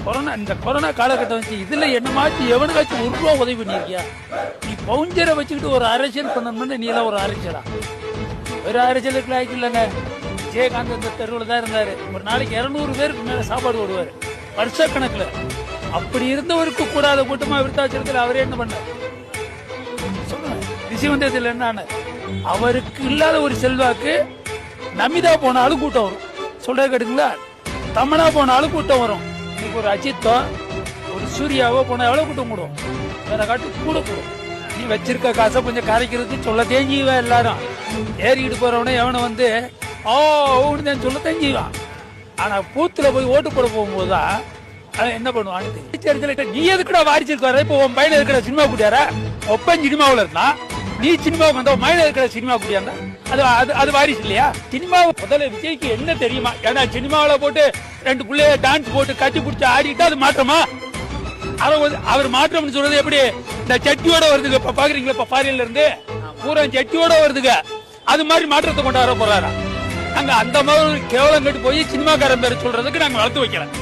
இந்த கொரோனா காலகட்டம் வச்சு இதுல என்னமாச்சும் எவனுக்காச்சும் ₹1 உதவி பண்ணிருக்கியா? நீ பவுஞ்சரை வச்சுக்கிட்டு ஒரு அரசியல் பண்ணணும்னு நீ எல்லாம் ஒரு அரசியலா? ஒரு அரசியலுக்கு லாய்க்கு இல்லைங்க. விஜயகாந்த் இந்த தெருவில் தான் இருந்தாரு. ஒரு நாளைக்கு 200 பேருக்கு மேல சாப்பாடு போடுவாரு வருஷக்கணக்கில். அப்படி இருந்தவருக்கு கூடாத கூட்டமா விருத்தாச்சலத்தில் அவரே என்ன பண்ணார் சொல்லுங்க. ரிஷிவந்தத்தில் என்ன அவருக்கு இல்லாத ஒரு செல்வாக்கு நமிதா போனாலும் கூட்டம் வரும். சொல்றது கேட்டுங்களா? தமனா போனாலும் கூட்டம் வரும். இன்னைக்கு ஒரு அஜித்தோ ஒரு சூர்யாவோ போனா எவ்வளவு கூட்டம் கூடும்? வேற காட்டு கூட கூடும். நீ வச்சிருக்க காசை கொஞ்சம் கரைக்கிறதுக்கு சொல்ல தேஞ்சிவா. எல்லாரும் ஏறிக்கிட்டு போறவனே எவனை வந்து ஓன்னு சொல்ல தெரிஞ்சுக்கலாம். ஆனா பூத்துல போய் ஓட்டு போட போகும்போதுதான் என்ன பண்ணுவான்னு நீ எதுக்குடா வாரிச்சிருக்க வர? இப்போ உன் பையன் இருக்கிற சினிமா குடியாரா? ஒப்பன் சினிமாவில் இருந்தா நீ சினிமாவுக்கு வந்த மயில இருக்கிற சினிமா குடியாந்தா அது வாரிசு இல்லையா? சினிமா முதல்ல விஜய்க்கு என்ன தெரியுமா? ஏன்னா சினிமாவில் போட்டு 2 பிள்ளைய டான்ஸ் போட்டு கட்டி பிடிச்சி ஆடிட்டு அது மாற்றமா? அவர் மாற்றம்னு சொல்றது எப்படி? இந்த சட்டியோட வருதுங்க. இப்ப பாக்குறீங்களா? இப்ப ஃபாரின்ல இருந்து பூரா சட்டியோட வருதுங்க. அது மாதிரி மாற்றத்தை கொண்டு வர போறாரா? நாங்க அந்த மாதிரி கேவலம் கட்டு போய் சினிமாக்காரன் பேரை சொல்றதுக்கு நாங்க வளர்த்து வைக்கிறோம்.